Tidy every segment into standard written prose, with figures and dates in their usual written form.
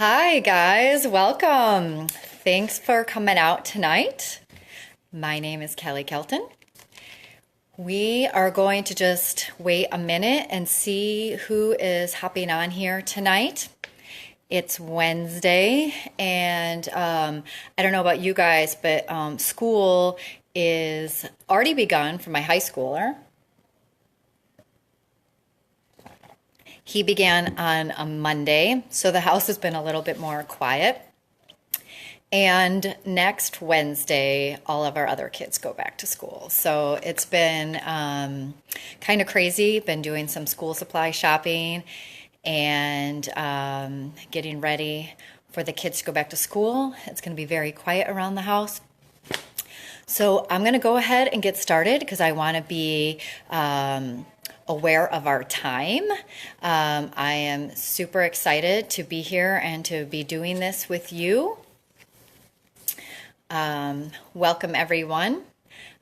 Hi, guys. Welcome. Thanks for coming out tonight. My name is Kelly Kelton. We are going to just wait a minute and see who is hopping on here tonight. It's Wednesday, and I don't know about you guys, but school is already begun for my high schooler. He began on a Monday, so the house has been a little bit more quiet. And next Wednesday, all of our other kids go back to school. So it's been kind of crazy. Been doing some school supply shopping and getting ready for the kids to go back to school. It's going to be very quiet around the house. So I'm going to go ahead and get started because I want to be aware of our time. I am super excited to be here and to be doing this with you. Welcome, everyone.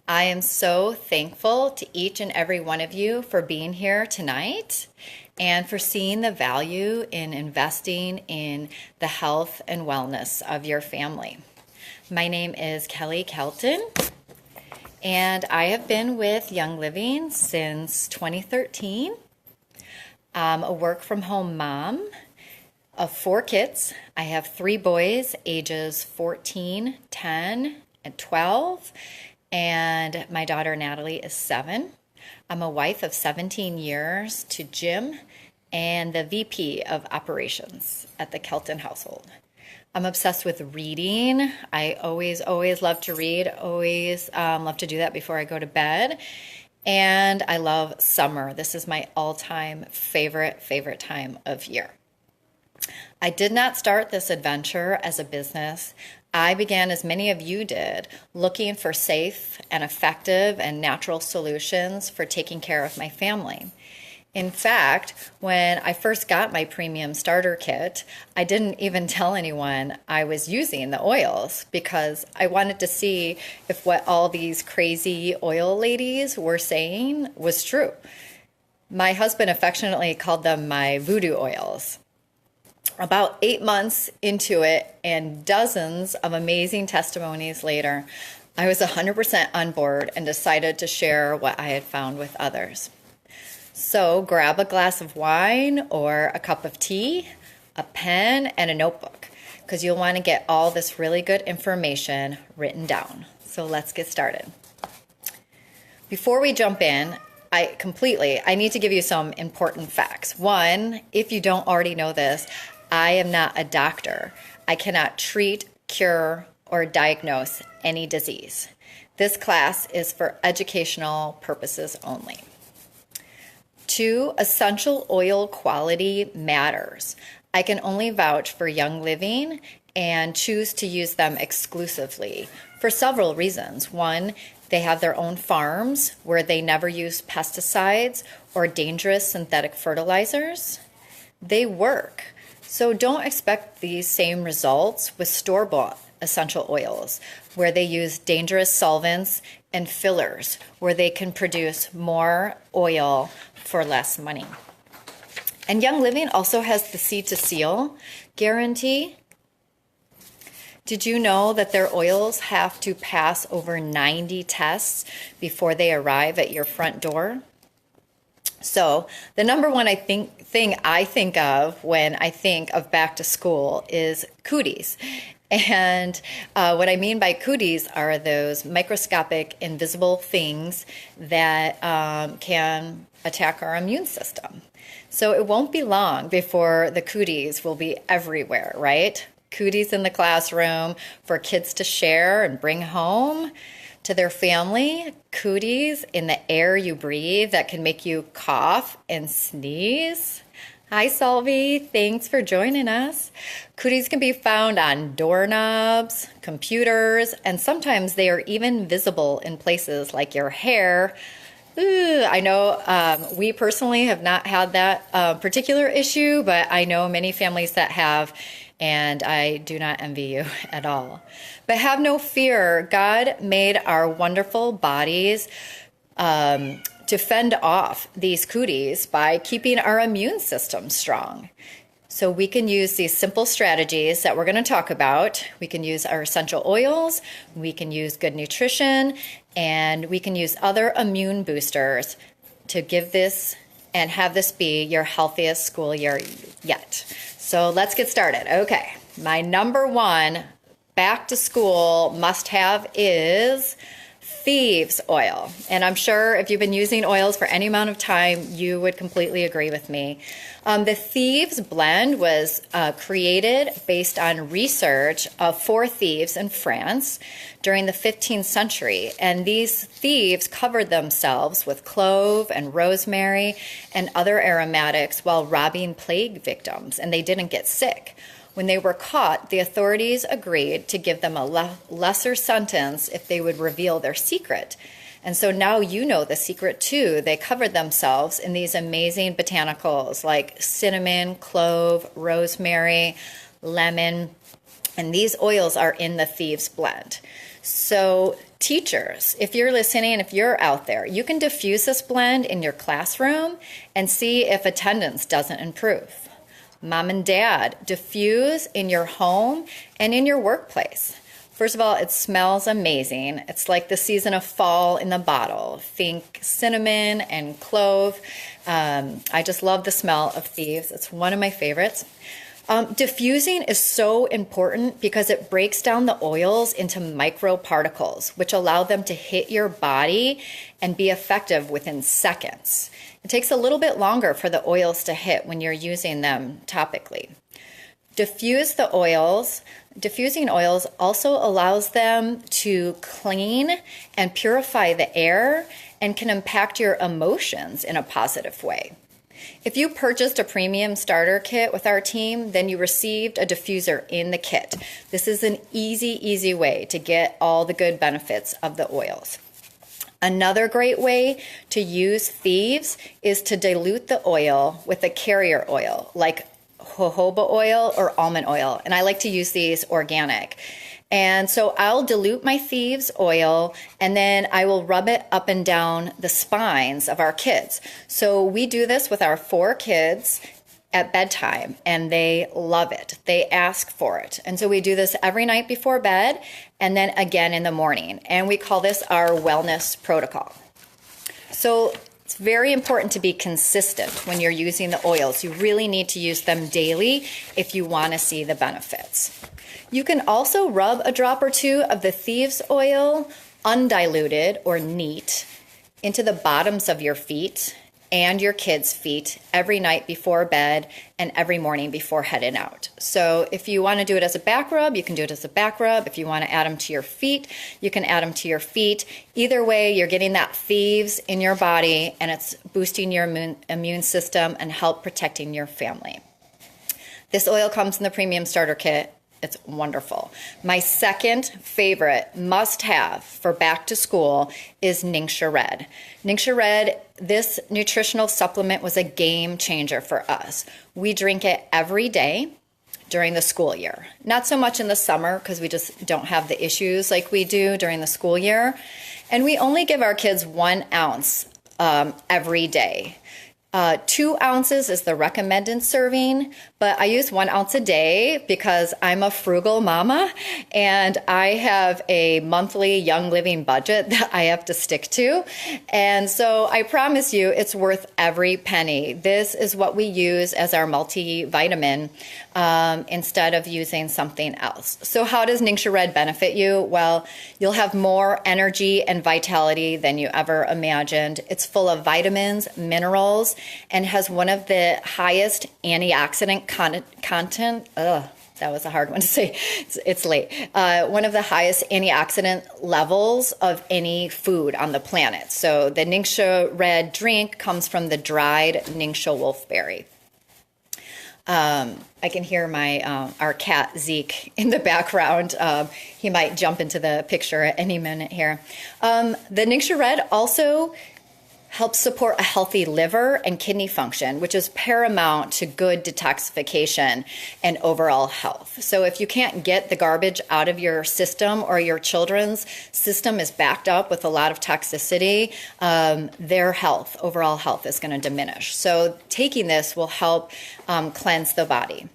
I am so thankful to each and every one of you for being here tonight and for seeing the value in investing in the health and wellness of your family. My name is Kelly Kelton, and I have been with Young Living since 2013. I'm a work-from-home mom of 4 kids. I have 3 boys, ages 14, 10, and 12, and my daughter Natalie is 7. I'm a wife of 17 years to Jim and the VP of operations at the Kelton household. I'm obsessed with reading. I always love to read, always love to do that before I go to bed. And I love summer. This is my all-time favorite time of year. I did not start this adventure as a business. I began, as many of you did, looking for safe and effective and natural solutions for taking care of my family. In fact, when I first got my premium starter kit, I didn't even tell anyone I was using the oils because I wanted to see if what all these crazy oil ladies were saying was true. My husband affectionately called them my voodoo oils. About 8 months into it and dozens of amazing testimonies later, I was 100% on board and decided to share what I had found with others. So grab a glass of wine or a cup of tea, a pen, and a notebook, because you'll want to get all this really good information written down. So let's get started. Before we jump in, I need to give you some important facts. One, if you don't already know this, I am not a doctor. I cannot treat, cure, or diagnose any disease. This class is for educational purposes only. 2, essential oil quality matters. I can only vouch for Young Living and choose to use them exclusively for several reasons. 1, they have their own farms where they never use pesticides or dangerous synthetic fertilizers. They work. So don't expect these same results with store-bought essential oils where they use dangerous solvents and fillers where they can produce more oil for less money. And Young Living also has the seed to seal guarantee. Did you know that their oils have to pass over 90 tests before they arrive at your front door? So the number one thing I think of when I think of back to school is cooties. And what I mean by cooties are those microscopic invisible things that can attack our immune system. So it won't be long before the cooties will be everywhere, right? Cooties in the classroom for kids to share and bring home to their family. Cooties in the air you breathe that can make you cough and sneeze. Hi, Solvi. Thanks for joining us. Cooties can be found on doorknobs, computers, and sometimes they are even visible in places like your hair. Ooh, I know we personally have not had that particular issue, but I know many families that have, and I do not envy you at all. But have no fear. God made our wonderful bodies to fend off these cooties by keeping our immune system strong. So we can use these simple strategies that we're going to talk about. We can use our essential oils, we can use good nutrition, and we can use other immune boosters to give this and have this be your healthiest school year yet. So let's get started. Okay, my number one back to school must have is Thieves Oil. And I'm sure if you've been using oils for any amount of time, you would completely agree with me. The Thieves blend was created based on research of 4 thieves in France during the 15th century. And these thieves covered themselves with clove and rosemary and other aromatics while robbing plague victims, and they didn't get sick. When they were caught, the authorities agreed to give them a lesser sentence if they would reveal their secret. And so now you know the secret too. They covered themselves in these amazing botanicals like cinnamon, clove, rosemary, lemon, and these oils are in the Thieves blend. So teachers, if you're listening, if you're out there, you can diffuse this blend in your classroom and see if attendance doesn't improve. Mom and dad, diffuse in your home and in your workplace. First of all, it smells amazing. It's like the season of fall in the bottle. Think cinnamon and clove. I just love the smell of Thieves. It's one of my favorites. Diffusing is so important because it breaks down the oils into microparticles, which allow them to hit your body and be effective within seconds. It takes a little bit longer for the oils to hit when you're using them topically. Diffusing oils also allows them to clean and purify the air and can impact your emotions in a positive way. If you purchased a premium starter kit with our team, then you received a diffuser in the kit. This is an easy way to get all the good benefits of the oils. Another great way to use Thieves is to dilute the oil with a carrier oil like jojoba oil or almond oil. And I like to use these organic. And so I'll dilute my Thieves oil and then I will rub it up and down the spines of our kids. So we do this with our 4 kids at bedtime and they love it. They ask for it. And so we do this every night before bed and then again in the morning. And we call this our wellness protocol. So it's very important to be consistent when you're using the oils. You really need to use them daily if you want to see the benefits. You can also rub a drop or 2 of the Thieves oil, undiluted or neat, into the bottoms of your feet and your kids' feet every night before bed and every morning before heading out. So if you want to do it as a back rub, you can do it as a back rub. If you want to add them to your feet, you can add them to your feet. Either way, you're getting that Thieves in your body and it's boosting your immune system and help protecting your family. This oil comes in the premium starter kit. It's wonderful. My second favorite must-have for back to school is Ningxia Red. Ningxia Red, this nutritional supplement was a game changer for us. We drink it every day during the school year. Not so much in the summer because we just don't have the issues like we do during the school year. And we only give our kids 1 ounce every day. 2 ounces is the recommended serving, but I use 1 ounce a day because I'm a frugal mama and I have a monthly Young Living budget that I have to stick to. And so I promise you it's worth every penny. This is what we use as our multivitamin instead of using something else. So how does Ningxia Red benefit you? Well, you'll have more energy and vitality than you ever imagined. It's full of vitamins, minerals, and has one of the highest antioxidant content. That was a hard one to say. It's late. One of the highest antioxidant levels of any food on the planet. So the Ningxia Red drink comes from the dried Ningxia wolfberry. I can hear our cat Zeke in the background. He might jump into the picture at any minute here. The Ningxia Red also helps support a healthy liver and kidney function, which is paramount to good detoxification and overall health. So if you can't get the garbage out of your system, or your children's system is backed up with a lot of toxicity, their health, overall health, is going to diminish. So taking this will help cleanse the body.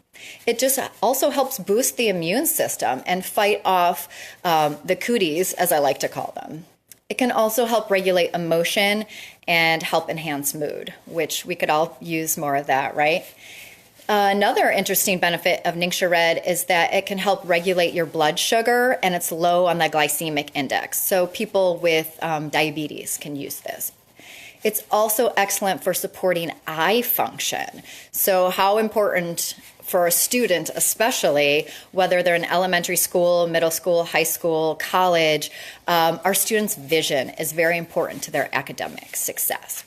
It just also helps boost the immune system and fight off the cooties, as I like to call them. It can also help regulate emotion and help enhance mood, which we could all use more of that, right? Another interesting benefit of Ningxia Red is that it can help regulate your blood sugar, and it's low on the glycemic index. So people with diabetes can use this. It's also excellent for supporting eye function. So how important for a student, especially whether they're in elementary school, middle school, high school, college, our students' vision is very important to their academic success.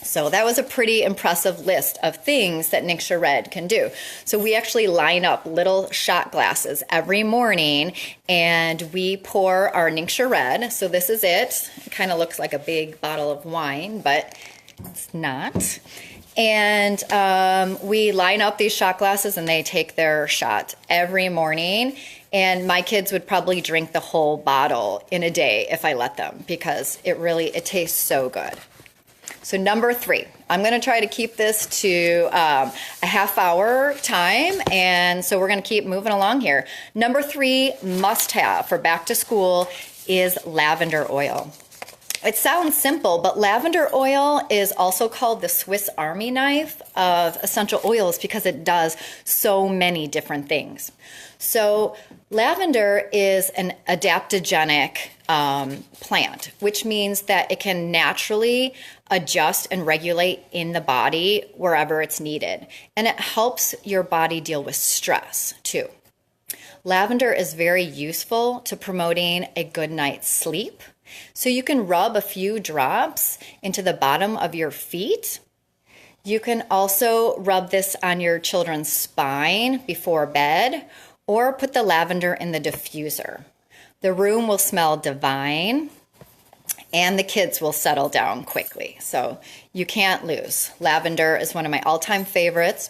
So that was a pretty impressive list of things that Ningxia Red can do. So we actually line up little shot glasses every morning, and we pour our Ningxia Red. So this is it. It kind of looks like a big bottle of wine, but it's not. And we line up these shot glasses, and they take their shot every morning. And my kids would probably drink the whole bottle in a day if I let them, because it tastes so good. So number 3, I'm going to try to keep this to a half-hour time, and so we're going to keep moving along here. Number 3 must-have for back to school is lavender oil. It sounds simple, but lavender oil is also called the Swiss Army knife of essential oils because it does so many different things. So lavender is an adaptogenic plant, which means that it can naturally adjust and regulate in the body wherever it's needed. And it helps your body deal with stress too. Lavender is very useful to promoting a good night's sleep. So you can rub a few drops into the bottom of your feet. You can also rub this on your children's spine before bed, or put the lavender in the diffuser. The room will smell divine, and the kids will settle down quickly. So you can't lose. Lavender is one of my all-time favorites.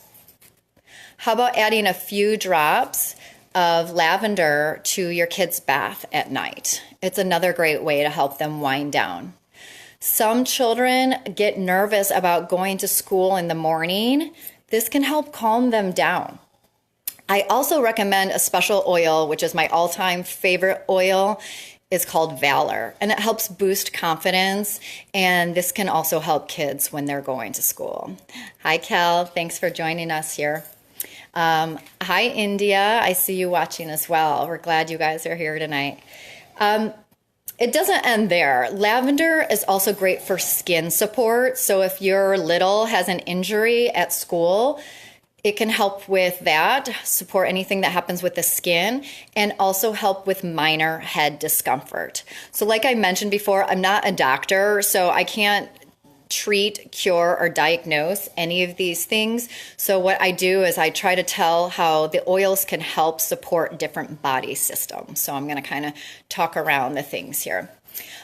How about adding a few drops of lavender to your kids' bath at night? It's another great way to help them wind down. Some children get nervous about going to school in the morning. This can help calm them down. I also recommend a special oil, which is my all-time favorite oil. It's called Valor, and it helps boost confidence, and this can also help kids when they're going to school. Hi, Cal. Thanks for joining us here. Hi, India. I see you watching as well. We're glad you guys are here tonight. It doesn't end there. Lavender is also great for skin support. So if your little has an injury at school, it can help with that, support anything that happens with the skin, and also help with minor head discomfort. So like I mentioned before, I'm not a doctor, so I can't treat, cure, or diagnose any of these things. So what I do is I try to tell how the oils can help support different body systems. So I'm going to kind of talk around the things here.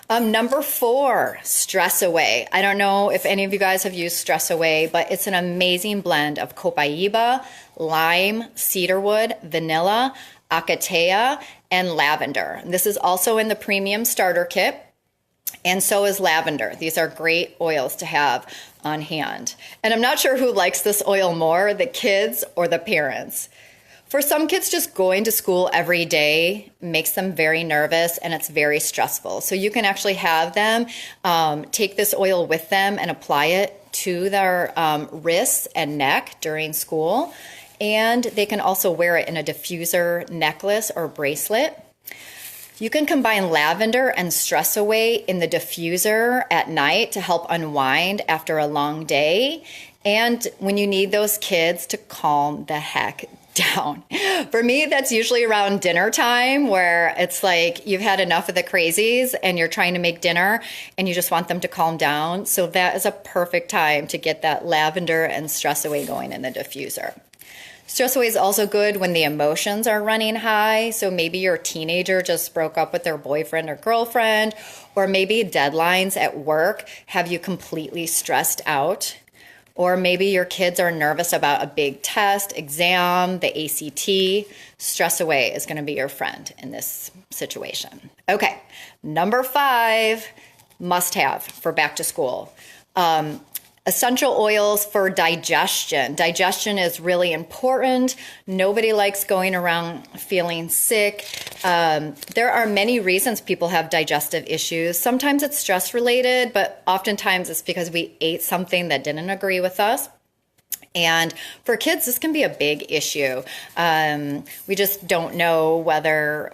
Number 4, Stress Away. I don't know if any of you guys have used Stress Away, but it's an amazing blend of copaiba, lime, cedarwood, vanilla, acacia, and lavender. This is also in the premium starter kit. And so is lavender. These are great oils to have on hand. And I'm not sure who likes this oil more, the kids or the parents. For some kids, just going to school every day makes them very nervous, and it's very stressful. So you can actually have them take this oil with them and apply it to their wrists and neck during school. And they can also wear it in a diffuser necklace or bracelet. You can combine lavender and Stress Away in the diffuser at night to help unwind after a long day, and when you need those kids to calm the heck down. For me, that's usually around dinner time, where it's like you've had enough of the crazies and you're trying to make dinner and you just want them to calm down. So that is a perfect time to get that lavender and Stress Away going in the diffuser. Stress away is also good when the emotions are running high. So maybe your teenager just broke up with their boyfriend or girlfriend, or maybe deadlines at work have you completely stressed out. Or maybe your kids are nervous about a big test, exam, the ACT. Stress away is going to be your friend in this situation. Okay, number 5, must have for back to school. Essential oils for digestion. Digestion is really important. Nobody likes going around feeling sick. There are many reasons people have digestive issues. Sometimes it's stress related, but oftentimes it's because we ate something that didn't agree with us. And for kids, this can be a big issue. We just don't know whether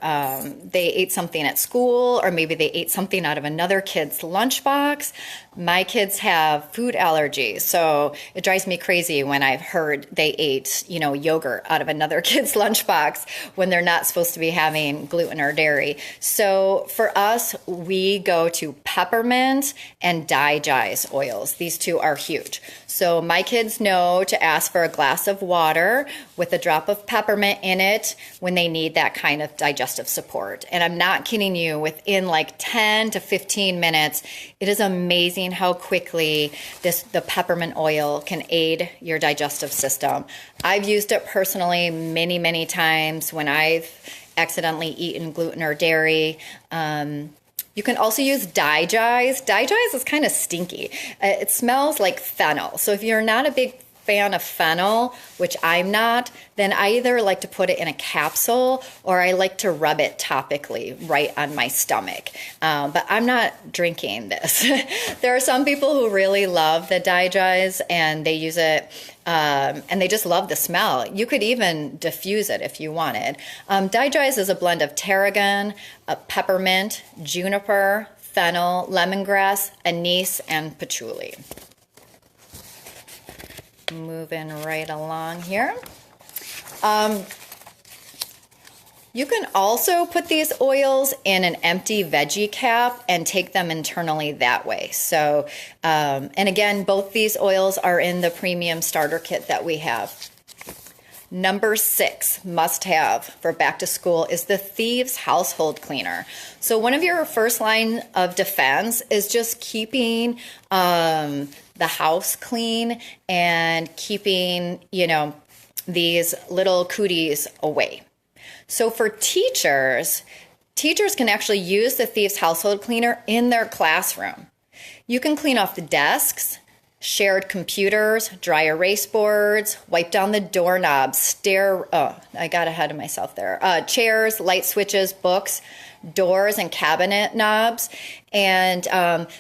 they ate something at school or maybe they ate something out of another kid's lunchbox. My kids have food allergies, so it drives me crazy when I've heard they ate, yogurt out of another kid's lunchbox when they're not supposed to be having gluten or dairy. So for us, we go to peppermint and Digestion oils. These two are huge. So my kids know to ask for a glass of water with a drop of peppermint in it when they need that kind of digestive support. And I'm not kidding you, within like 10 to 15 minutes, it is amazing how quickly the peppermint oil can aid your digestive system. I've used it personally many, many times when I've accidentally eaten gluten or dairy. You can also use Digestion. Digestion is kind of stinky. It smells like fennel. So if you're not a big fan of fennel, which I'm not, then I either like to put it in a capsule or I like to rub it topically right on my stomach. But I'm not drinking this. There are some people who really love the Digestion and they use it and they just love the smell. You could even diffuse it if you wanted. Digestion is a blend of tarragon, peppermint, juniper, fennel, lemongrass, anise, and patchouli. Moving right along here. You can also put these oils in an empty veggie cap and take them internally that way. So, and again, both these oils are in the premium starter kit that we have. Number 6 must have for back to school is the Thieves household cleaner. So one of your first line of defense is just keeping the house clean and keeping, these little cooties away. So for teachers can actually use the Thieves household cleaner in their classroom. You can clean off the desks, shared computers, dry erase boards, wipe down the doorknobs, I got ahead of myself there. Chairs, light switches, books, doors, and cabinet knobs. And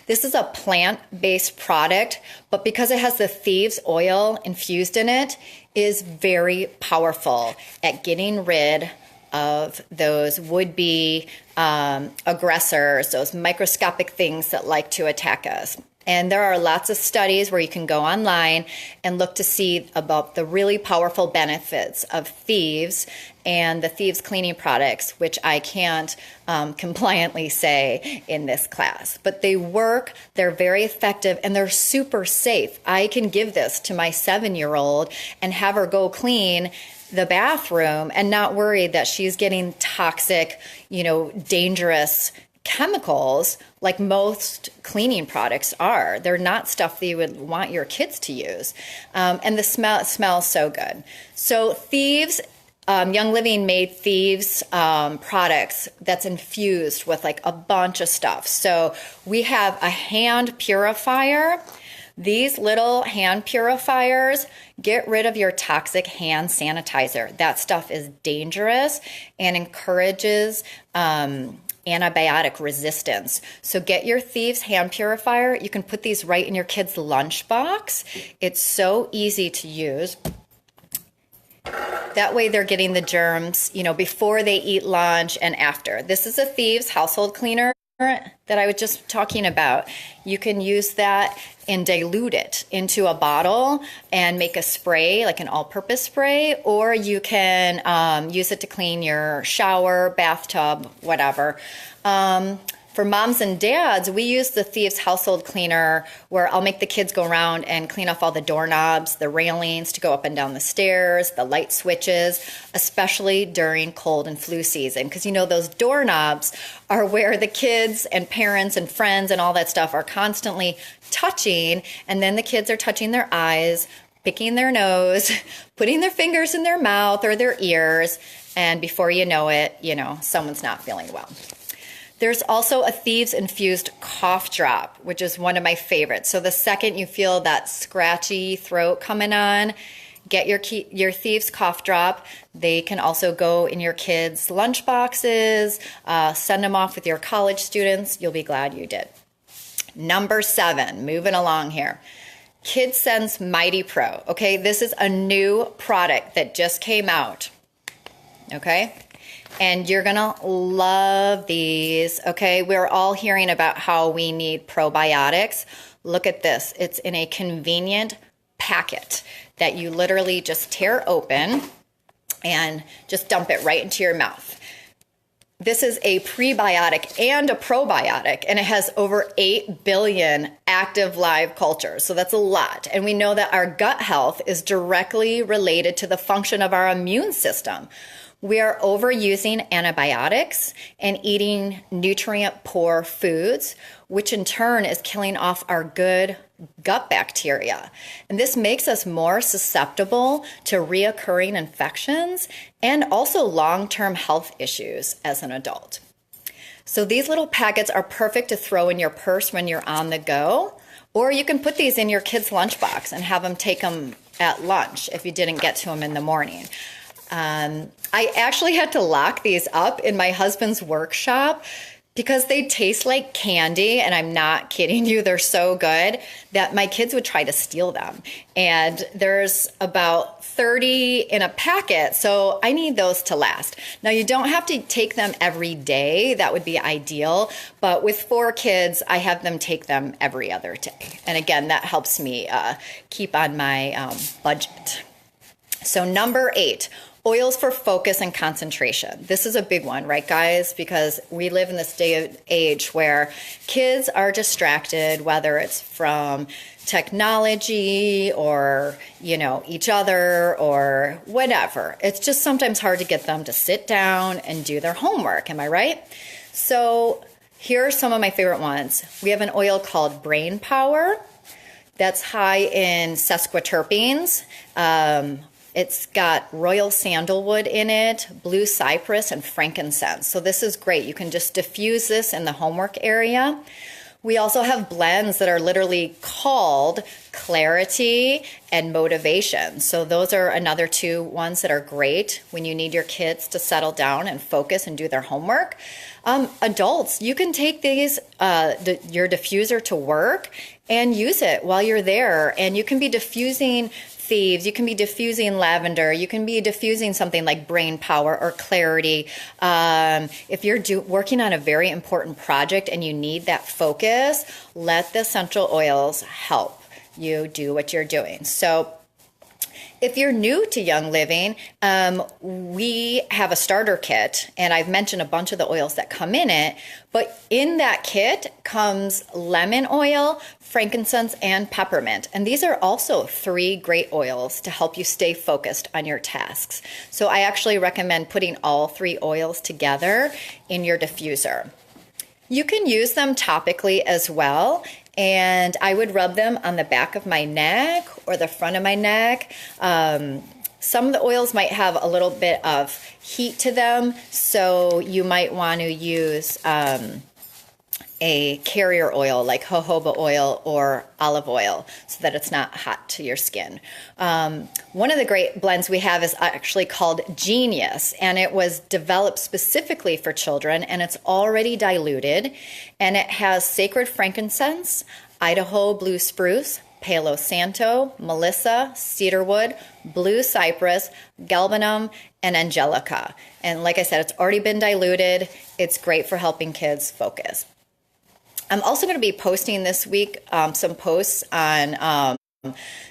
this is a plant-based product, but because it has the Thieves Oil infused in it, is very powerful at getting rid of those would-be aggressors, those microscopic things that like to attack us. And there are lots of studies where you can go online and look to see about the really powerful benefits of Thieves and the Thieves cleaning products, which I can't compliantly say in this class. But they work, they're very effective, and they're super safe. I can give this to my 7-year-old and have her go clean the bathroom and not worry that she's getting toxic, dangerous chemicals like most cleaning products are. They're not stuff that you would want your kids to use. And the smells so good. So Thieves, Young Living made Thieves products that's infused with like a bunch of stuff. So we have a hand purifier. These little hand purifiers get rid of your toxic hand sanitizer. That stuff is dangerous and encourages antibiotic resistance. So get your Thieves hand purifier. You can put these right in your kid's lunchbox. It's so easy to use. That way they're getting the germs, before they eat lunch and after. This is a Thieves household cleaner that I was just talking about. You can use that and dilute it into a bottle and make a spray, like an all-purpose spray, or you can use it to clean your shower, bathtub, whatever. For moms and dads, we use the Thieves household cleaner, where I'll make the kids go around and clean off all the doorknobs, the railings to go up and down the stairs, the light switches, especially during cold and flu season. Because those doorknobs are where the kids and parents and friends and all that stuff are constantly touching. And then the kids are touching their eyes, picking their nose, putting their fingers in their mouth or their ears. And before you know it, someone's not feeling well. There's also a Thieves Infused cough drop, which is one of my favorites. So the second you feel that scratchy throat coming on, get your Thieves cough drop. They can also go in your kids' lunch boxes, send them off with your college students. You'll be glad you did. Number 7, moving along here. KidSense Mighty Pro. Okay, this is a new product that just came out. Okay, and you're gonna love these. Okay, we're all hearing about how we need probiotics. Look at this. It's in a convenient packet that you literally just tear open and just dump it right into your mouth. This is a prebiotic and a probiotic, and it has over 8 billion active live cultures. So that's a lot. And we know that our gut health is directly related to the function of our immune system. We are overusing antibiotics and eating nutrient-poor foods, which in turn is killing off our good gut bacteria. And this makes us more susceptible to reoccurring infections and also long-term health issues as an adult. So these little packets are perfect to throw in your purse when you're on the go, or you can put these in your kid's lunchbox and have them take them at lunch if you didn't get to them in the morning. I actually had to lock these up in my husband's workshop because they taste like candy, and I'm not kidding you, they're so good that my kids would try to steal them. And there's about 30 in a packet, so I need those to last. Now, you don't have to take them every day. That would be ideal. But with 4 kids, I have them take them every other day. And again, that helps me keep on my budget. So number 8, oils for focus and concentration. This is a big one, right, guys? Because we live in this day and age where kids are distracted, whether it's from technology or, each other or whatever. It's just sometimes hard to get them to sit down and do their homework. Am I right? So here are some of my favorite ones. We have an oil called Brain Power that's high in sesquiterpenes. It's got royal sandalwood in it, blue cypress, and frankincense. So this is great. You can just diffuse this in the homework area. We also have blends that are literally called Clarity and Motivation. So those are another 2 ones that are great when you need your kids to settle down and focus and do their homework. Adults, you can take these, your diffuser to work and use it while you're there. And you can be diffusing Thieves, you can be diffusing lavender, you can be diffusing something like Brain Power or Clarity. If you're working on a very important project and you need that focus, let the essential oils help you do what you're doing. So if you're new to Young Living, we have a starter kit, and I've mentioned a bunch of the oils that come in it, but in that kit comes lemon oil, frankincense, and peppermint. And these are also 3 great oils to help you stay focused on your tasks. So I actually recommend putting all 3 oils together in your diffuser. You can use them topically as well, and I would rub them on the back of my neck or the front of my neck. Some of the oils might have a little bit of heat to them, so you might want to use a carrier oil like jojoba oil or olive oil so that it's not hot to your skin. One of the great blends we have is actually called Genius, and it was developed specifically for children, and it's already diluted, and it has sacred frankincense, Idaho blue spruce, Palo Santo, Melissa, cedarwood, blue cypress, galbanum, and angelica. And like I said, it's already been diluted. It's great for helping kids focus. I'm also going to be posting this week some posts on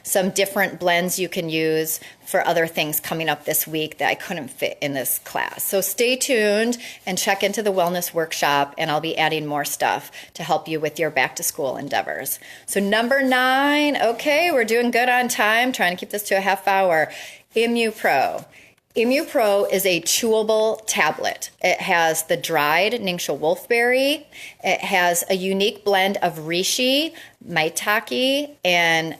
some different blends you can use for other things coming up this week that I couldn't fit in this class. So stay tuned and check into the wellness workshop, and I'll be adding more stuff to help you with your back to school endeavors. So number 9, okay, we're doing good on time, trying to keep this to a half hour. ImmuPro. ImmuPro is a chewable tablet. It has the dried Ningxia wolfberry. It has a unique blend of reishi, maitake, and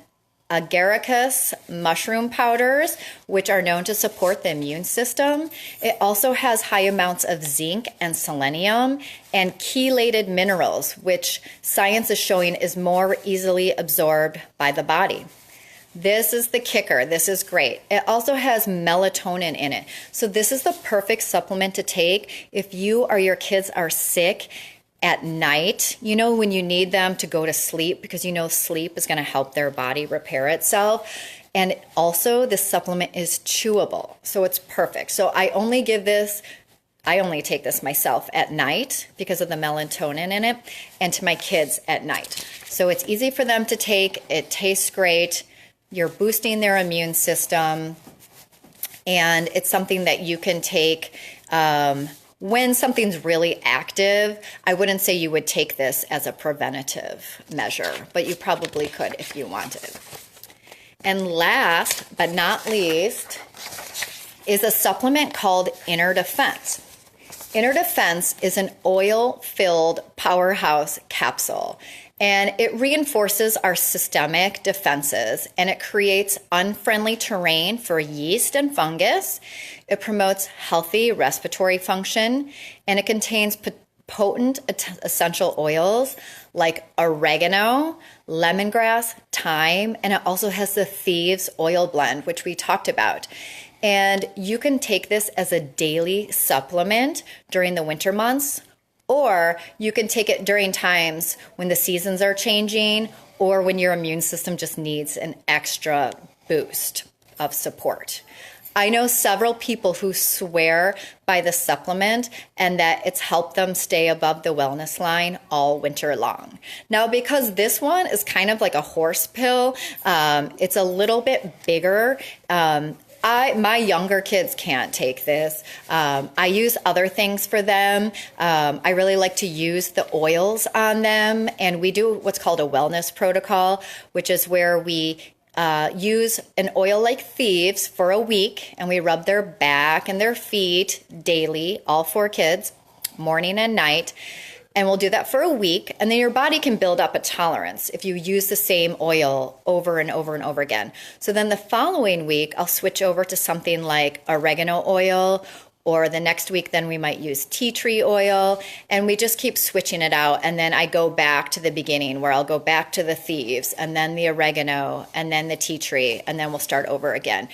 agaricus mushroom powders, which are known to support the immune system. It also has high amounts of zinc and selenium and chelated minerals, which science is showing is more easily absorbed by the body. This is the kicker. This is great. It also has melatonin in it. So this is the perfect supplement to take if you or your kids are sick at night, you know, when you need them to go to sleep, because you know sleep is going to help their body repair itself. And also this supplement is chewable, so it's perfect. So I only take this myself at night because of the melatonin in it, and to my kids at night. So it's easy for them to take. It tastes great. You're boosting their immune system, and it's something that you can take when something's really active. I wouldn't say you would take this as a preventative measure, but you probably could if you wanted. And last but not least is a supplement called Inner Defense. Inner Defense is an oil-filled powerhouse capsule, and it reinforces our systemic defenses, and it creates unfriendly terrain for yeast and fungus. It promotes healthy respiratory function, and it contains potent essential oils like oregano, lemongrass, thyme, and it also has the Thieves Oil blend, which we talked about. And you can take this as a daily supplement during the winter months, or you can take it during times when the seasons are changing or when your immune system just needs an extra boost of support. I know several people who swear by the supplement and that it's helped them stay above the wellness line all winter long. Now, because this one is kind of like a horse pill, it's a little bit bigger. My younger kids can't take this. I use other things for them. I really like to use the oils on them, and we do what's called a wellness protocol, which is where we use an oil like Thieves for a week, and we rub their back and their feet daily, all 4 kids, morning and night. And we'll do that for a week, and then your body can build up a tolerance if you use the same oil over and over and over again. So then the following week, I'll switch over to something like oregano oil, or the next week then we might use tea tree oil, and we just keep switching it out. And then I go back to the beginning where I'll go back to the Thieves, and then the oregano, and then the tea tree, and then we'll start over again.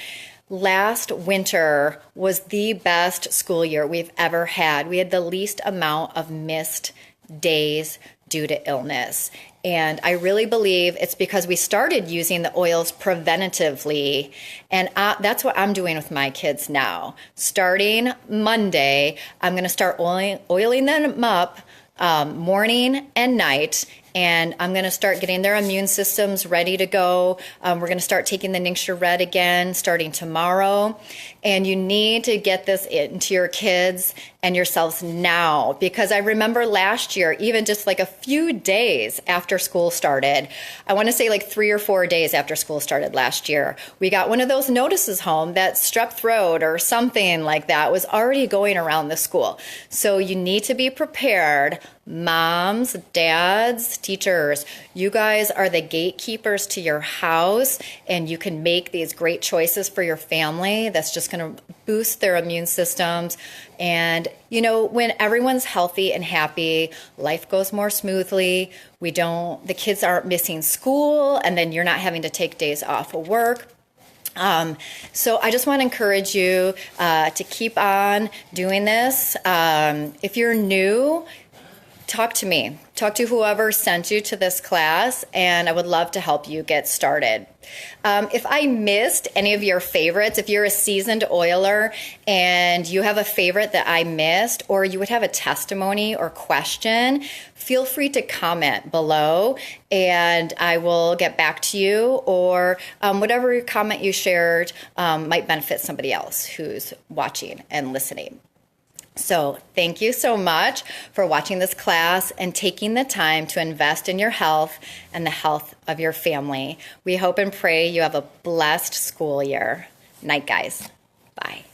Last winter was the best school year we've ever had. We had the least amount of missed days due to illness. And I really believe it's because we started using the oils preventatively. And that's what I'm doing with my kids now. Starting Monday, I'm going to start oiling them up morning and night. And I'm going to start getting their immune systems ready to go. We're going to start taking the Ningxia Red again starting tomorrow. And you need to get this into your kids and yourselves now, because I remember last year, even just like a few days after school started, I want to say like 3 or 4 days after school started last year, we got one of those notices home that strep throat or something like that was already going around the school. So you need to be prepared. Moms, dads, teachers, you guys are the gatekeepers to your house, and you can make these great choices for your family that's just going to boost their immune systems. And, you know, when everyone's healthy and happy, life goes more smoothly. The kids aren't missing school, and then you're not having to take days off of work. So I just want to encourage you to keep on doing this. If you're new, talk to me. talk to whoever sent you to this class, and I would love to help you get started. If I missed any of your favorites, if you're a seasoned oiler and you have a favorite that I missed, or you would have a testimony or question, feel free to comment below and I will get back to you, or whatever comment you shared might benefit somebody else who's watching and listening. So thank you so much for watching this class and taking the time to invest in your health and the health of your family. We hope and pray you have a blessed school year. Night, guys. Bye.